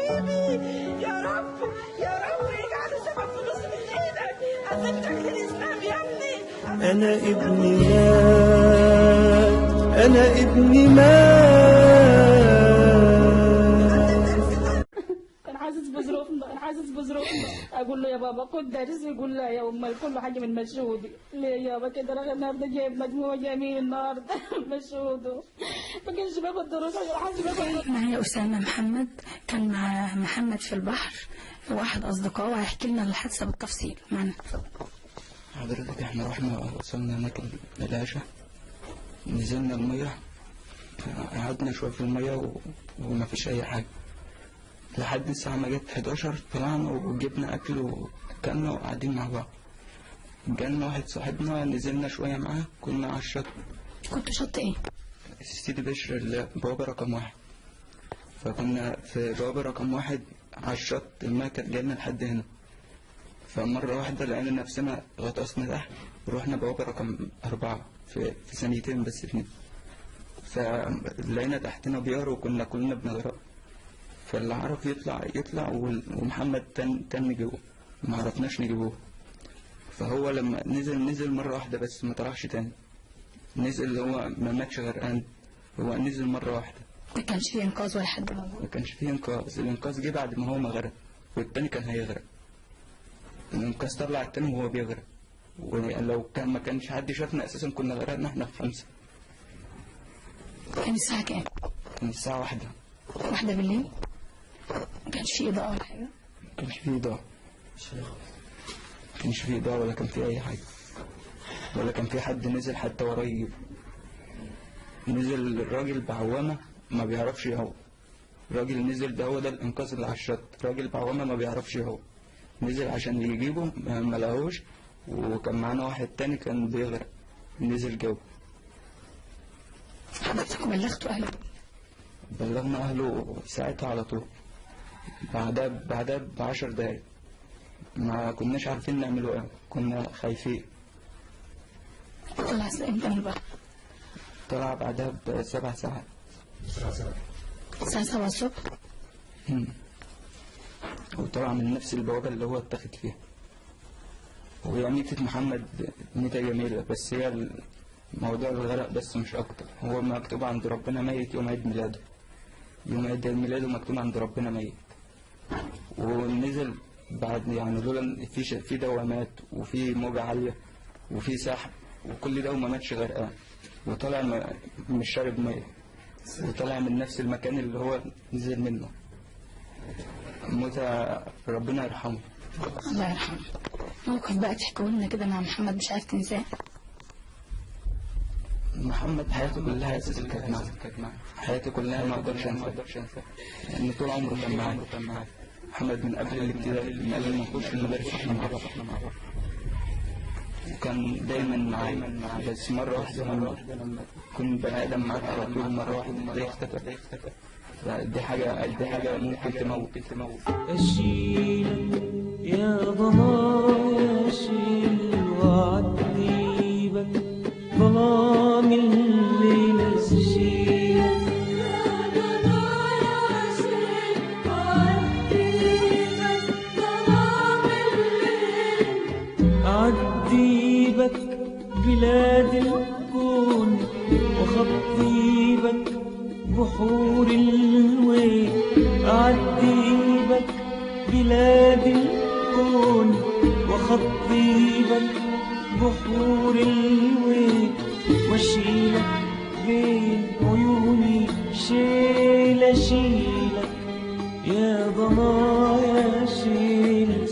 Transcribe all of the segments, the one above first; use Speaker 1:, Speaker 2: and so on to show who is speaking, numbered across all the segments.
Speaker 1: حبيبي. يا رب يا رب اجعله سبب في نصرة ايدك. اسيبتك للاسلام يا ابني.
Speaker 2: أنا ابني مات، أنا ابني مات.
Speaker 3: كان حاسس بظروفنا، كان حاسس بظروفنا. اقول له يا بابا خد درس، يقول لا يا ام كل حاجه من مجهودي. ليه يابا كده؟ انا النهارده جايب مجموع جميل النهارده مجهوده. ما كانش باخد دروس عشان حاسس باخد.
Speaker 4: معايا أسامة محمد، كان مع محمد في البحر واحد أصدقائه، وهيحكي لنا الحادثة بالتفصيل. معنا
Speaker 5: حضرتك احنا رحنا وصلنا هناك العشاء، نزلنا المية، قعدنا شوية في المية وما فيش أي حاجة لحد الساعة ما جت 11. طلعنا وجبنا أكل وكلنا وقاعدين مع بعض. جالنا واحد صاحبنا نزلنا شوية معاه، كنا على الشط.
Speaker 4: كنت شط إيه؟
Speaker 5: سيدي بشر البوابة رقم 1. فكنا في بوابة رقم 1 على الشط، الماء كانت جايلنا لحد هنا. فمرة واحدة لقينا نفسنا غطسنا تحت، ورحنا بوابة رقم 4 في ثانيتين بس 2. فلقينا تحتنا بيار وكنا كلنا بنغرق. فاللي عرف يطلع ومحمد تاني جوه، ما عرفناش نجيبوه. فهو لما نزل مرة واحدة بس، ما طلعش تاني. نزل هو ما ماتش غرقان، هو نزل مرة واحدة.
Speaker 4: ما كانش فيه إنقاذ ولا حد موجود؟
Speaker 5: ما كانش فيه إنقاذ. الإنقاذ جه بعد ما هو ما غرق، والتاني كان هيغرق. الإنقاذ طلع التاني وهو بيغرق، ولو ما كانش حد شافنا أساسا كنا غرقنا احنا في 5.
Speaker 4: كان الساعة كام؟
Speaker 5: كان الساعة 1
Speaker 4: بالليل. ما كانش فيه إضاءة ولا حاجة؟
Speaker 5: ما كانش فيه إضاءة، ولا كان فيه أي حاجة، ولا كان فيه حد نزل حتى ورايا. نزل الراجل بعوامة ما بيعرفش يهوى. الراجل نزل ده هو ده الإنقاذ اللي على الشط. راجل بعوامة ما بيعرفش يهوى، نزل عشان يجيبه ما لقاهوش. وكان معانا واحد تاني كان بيغرق، نزل جوه.
Speaker 4: حضرتك بلغتوا أهله؟
Speaker 5: بلغنا أهله ساعتها على طول، بعدها ب10 دقايق. ما كناش عارفين نعمله ايه، كنا خايفين.
Speaker 4: طلع امتى من البحر؟
Speaker 5: طلع بعدها ب7 ساعات.
Speaker 4: الساعة 7 الصبح؟
Speaker 5: وطلع من نفس البوابة اللي هو اتاخد فيها. وهي ميتة محمد ميتة جميلة، بس هي موضوع الغرق بس مش أكتر. هو مكتوب عند ربنا ميت يوم عيد ميلاده. يوم عيد ميلاده مكتوب عند ربنا ميت. ونزل بعد يعني لولا في دوامات وفي موجة عالية وفي سحب وكل ده وما ماتش غرقان. وطلع مش شارب مية، وطلع من نفس المكان اللي هو نزل منه. موتى ربنا يرحمه.
Speaker 4: الله يرحمه. موقف بقى تحكوا لنا كده مع محمد مش عارف تنساه؟
Speaker 5: محمد حياته كلها اساسا كانت معاه، حياته كلها ما اقدرش انساها، لان طول عمره كان معاه. محمد من قبل الابتدائي، من قبل ما نخش المدارس احنا مع بعض، وكان دايما معايا. بس مرة واحدة لما كن بني آدم معاك على طول، مرة واحدة ده يختفى. دي حاجة ممكن تموت.
Speaker 2: أشيلك يا ضنايا أشيل وأعذبك ظلام الليل أشيلك
Speaker 6: يا ضنايا أشيل وأعذبك ظلام الليل
Speaker 2: أعذبك بلاد الكون وخطيبك بحور الويل. أعذبك بلاد الكون وخطيبك بحور الويل. واشيلك بين عيوني شيلك يا ضنايا شيلك.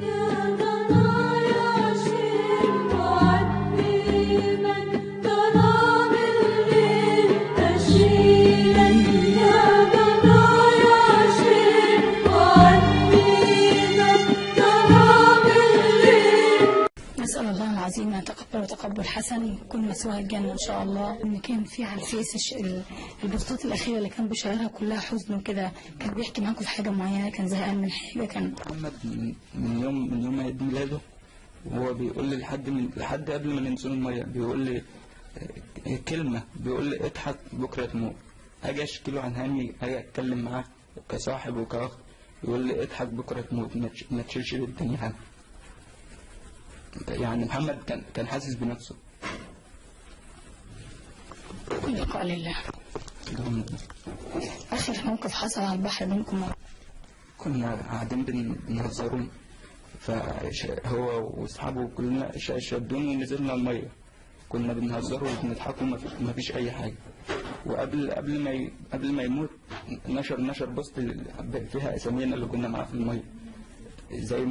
Speaker 6: يا ضنايا أشيل وأعذبك ظلام الليل أشيلك. يا ضنايا أشيل وأعذبك ظلام الليل.
Speaker 4: نسأل الله العظيم أن يتقبل وتقبل حسن، يكون مسواها الجنة إن شاء الله. إن كان في على الفيس البوستات الأخيرة اللي كان بيشيرها كلها حزن وكده، كان بيحكي معاكم في حاجة معينة، كان زهقان من حاجة؟ كان
Speaker 5: محمد من يوم عيد ميلاده وهو بيقول لي لحد قبل ما ننزل المية، بيقول لي كلمة، بيقول لي اضحك بكرة تموت. أجي أشكي له عن همي، أجي أتكلم معاه كصاحب وكأخ، يقول لي اضحك بكرة تموت، ما تشيلش للدنيا حاجة. يعني محمد كان حاسس بنفسه.
Speaker 4: بقاء لله. آخر موقف حصل على البحر بينكم؟
Speaker 5: كنا قاعدين بنهزروا، فهو واصحابه كلنا شدوني ونزلنا الميه، كنا بنهزروا وبنضحكوا ما فيش اي حاجه. قبل ما يموت نشر بوست فيها اسامينا اللي كنا معاه في الميه، زي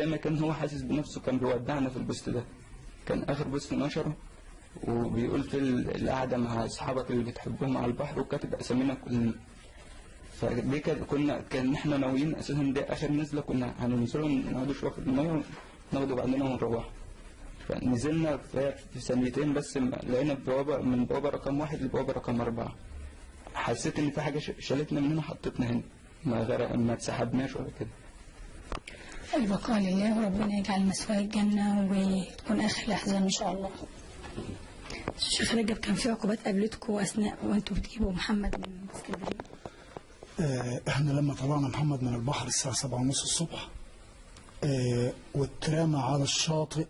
Speaker 5: ما كان هو حاسس بنفسه، كان بيودعنا في البوست ده. كان اخر بوست نشره وبيقول في القعده مع اصحابك اللي بتحبهم على البحر، وكاتب اسامينا كلنا. فدي كان احنا ناويين اساسا دي اخر نزله، كنا هننزلوا نقعدوا شويه في الميه وناخدوا بعدين ونروح. فنزلنا في ثانيتين بس لقينا من بوابه رقم 1 لبوابه رقم 4. حسيت ان في حاجه شالتنا من هنا حطتنا هنا، ما اتسحبناش ولا كده.
Speaker 4: البقاء لله، وربنا يجعل مسواه الجنة وتكون آخر لحظة إن شاء الله. الشيخ رجب، كان في عقوبات قابلتكم أثناء وأنتوا بتجيبوا محمد من اسكندرية؟
Speaker 7: احنا لما طلعنا محمد من البحر الساعة 7:30 الصبح، واترمى على الشاطئ،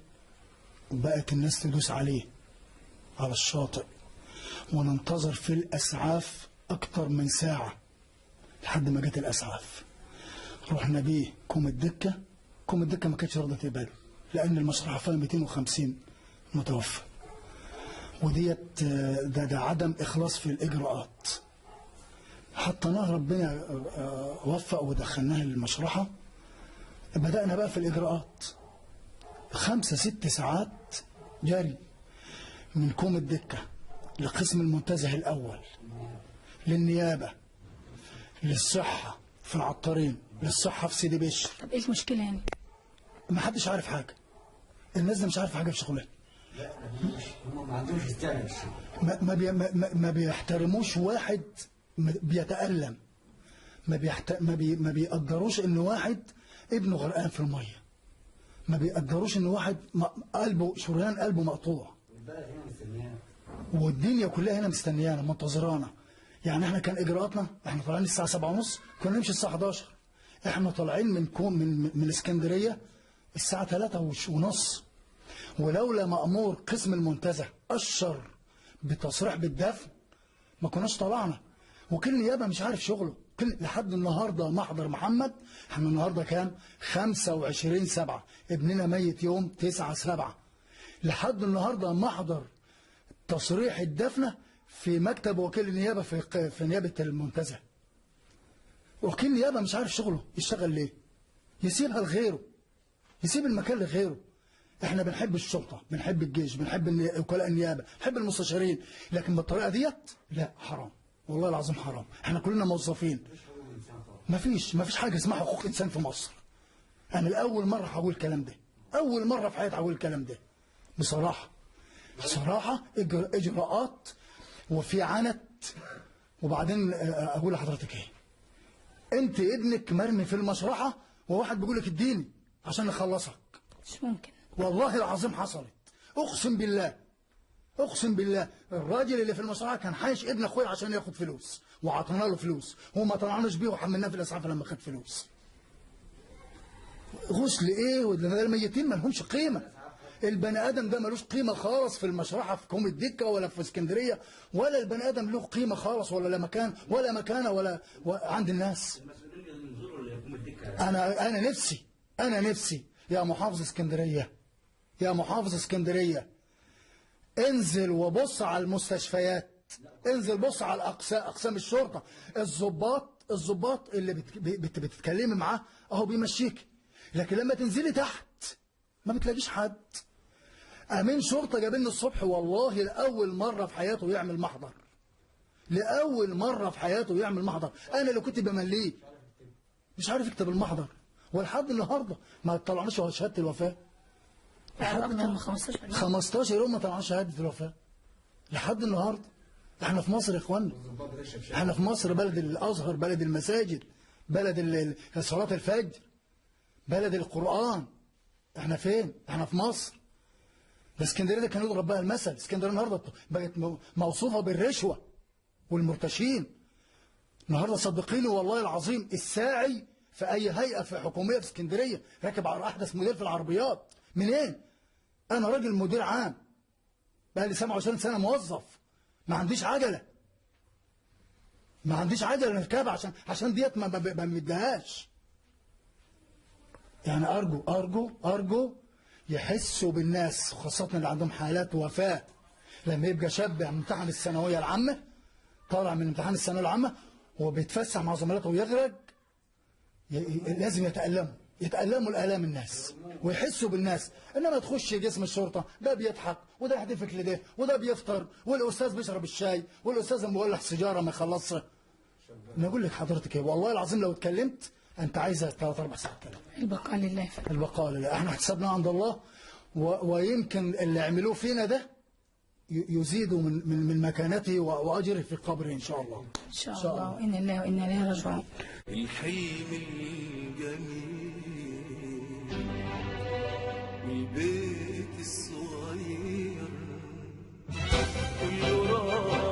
Speaker 7: بقت الناس تدوس عليه على الشاطئ، وننتظر في الأسعاف أكتر من ساعة لحد ما جت الأسعاف. رحنا بيه كوم الدكة ما كانتش راضية تقبله، لأن المشرحة فيها 250 متوفى، وديت ده عدم إخلاص في الإجراءات. حطيناه ربنا وفق ودخلناه المشرحة. بدأنا بقى في الإجراءات 5-6 ساعات جري من كوم الدكة لقسم المنتزه الأول، للنيابة، للصحة في العطارين، للصحة في سيدي بشر.
Speaker 4: طب إيه المشكلة يعني؟
Speaker 7: ما حدش عارف حاجة، الناس دي مش عارف حاجة في شغلها.
Speaker 8: هم ما عندهمش استعداد.
Speaker 7: ما بيحترموش واحد بيتألم، ما بيقدروش ان واحد ابنه غرقان في الميه، ما بيقدروش ان واحد قلبه شريان قلبه مقطوع، والدنيا كلها هنا مستنيانا منتظرانا. يعني احنا كان اجراءاتنا، احنا طالعين الساعه 7:30، كنا نمشي الساعه 11. احنا طالعين من الاسكندريه الساعه 3:30، ولولا مأمور قسم المنتزه أشر بتصريح بالدفن ما كناش طلعنا. وكل نيابة مش عارف شغله. لحد النهاردة محضر محمد، احنا النهاردة كام؟ 25/7، ابننا ميت يوم 9/7. لحد النهاردة محضر تصريح الدفنة في مكتب وكيل النيابة في نيابة المنتزه. وكيل النيابة مش عارف شغله، يشتغل ليه؟ يسيبها لغيره، يسيب المكان لغيره. احنا بنحب الشرطة، بنحب الجيش، بنحب وكلاء النيابة، بنحب المستشارين، لكن بالطريقة ديت لا، حرام، والله العظيم حرام. احنا كلنا موظفين، مفيش حاجة اسمها حقوق انسان في مصر. انا لأول مرة هقول الكلام ده، اول مرة في حياتي هقول الكلام ده بصراحة. اجراءات وفي عنت. وبعدين اقول لحضرتك ايه، انت ابنك مرمي في المشرحة وواحد بيقول لك اديني عشان نخلصك.
Speaker 4: مش ممكن،
Speaker 7: والله العظيم حصلت، اقسم بالله الراجل اللي في المشرحة كان حايش ابن اخويا عشان ياخد فلوس، وعطينا له فلوس وما طلعناش بيه وحملناه في الاسعاف لما خد فلوس. غسل ايه؟ وده الميتين ما لهمش قيمه. البني ادم ده ملوش قيمه خالص في المشرحه في كوم الدكه ولا في اسكندريه، ولا البني ادم له قيمه خالص، ولا مكان ولا مكانه ولا عند الناس. انا نفسي يا محافظ اسكندريه، انزل وبص على المستشفيات، انزل بص على اقسام الشرطه، الضباط اللي بتتكلمي معاه اهو بيمشيك، لكن لما تنزلي تحت ما بتلاقيش حد. امين شرطه جاب لنا الصبح والله لاول مره في حياته يعمل محضر، انا اللي كنت بمليه مش عارف يكتب المحضر، ولحد النهارده ما طلعناش شهاده الوفاه.
Speaker 4: أكتر من
Speaker 7: 15 يوم ما طلعناش شهاده الوفاه لحد النهارده. احنا في مصر يا اخوانا، احنا في مصر، بلد الازهر، بلد المساجد، بلد صلاه الفجر، بلد القرآن. احنا فين؟ احنا في مصر. ده اسكندريه ده كان يضرب بها المثل. اسكندريه النهارده بقت موصوفه بالرشوه والمرتشين. النهارده صدقيني والله العظيم الساعي في اي هيئه في حكوميه في اسكندريه راكب على احدث موديل في العربيات. منين؟ انا راجل مدير عام بقى لي 27 سنه موظف، ما عنديش عجله، ما عنديش عجله نركبها عشان ديت ما مديهاش. يعني ارجو يحسوا بالناس، خاصه اللي عندهم حالات وفاه، لما يبقى شاب امتحن الثانويه العامه، طالع من امتحان الثانويه العامه وبيتفسح مع زملاته ويغرق، لازم يتألموا الآلام الناس ويحسوا بالناس. إنما تخش جسم الشرطة ده بيضحك وده يحدفك لده وده بيفطر والأستاذ بيشرب الشاي والأستاذ مولع سيجارة ما يخلصش. نقول لك حضرتك ايه والله العظيم لو اتكلمت أنت عايزة 3-4 ساعات كلام.
Speaker 4: البقاء لله.
Speaker 7: البقاء لله. احنا حسابنا عند الله ويمكن اللي عملوه فينا ده يزيدوا من مكانته وأجره في قبره إن شاء الله.
Speaker 4: إن شاء الله. وإن الله وإنا إليه راجعون.
Speaker 2: الحلم الجميل والبيت الصغير كله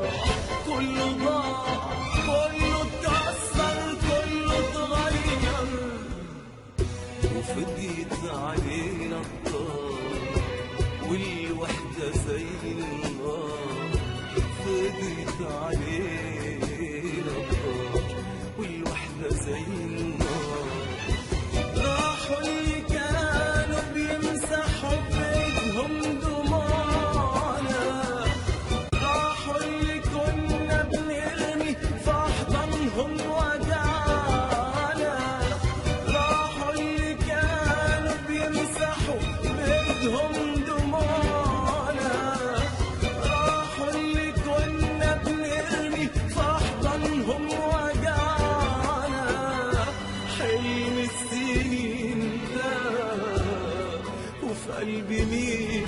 Speaker 2: راح كله ضاع كله اتكسر كله اتغير وفضيت علينا الطار والوحدة زي النار فضيت علينا الطار والوحدة زي النار راحوا اللي كانوا بيمسحوا بإيدهم دموعنا راحوا اللي كنا بنرمي في أحضانهم وجعنا راحوا اللي كانوا بيمسحوا بإيدهم دموعنا راحوا اللي كنا بنرمي في أحضانهم وجعنا حلم السنين ده وفي قلبي مين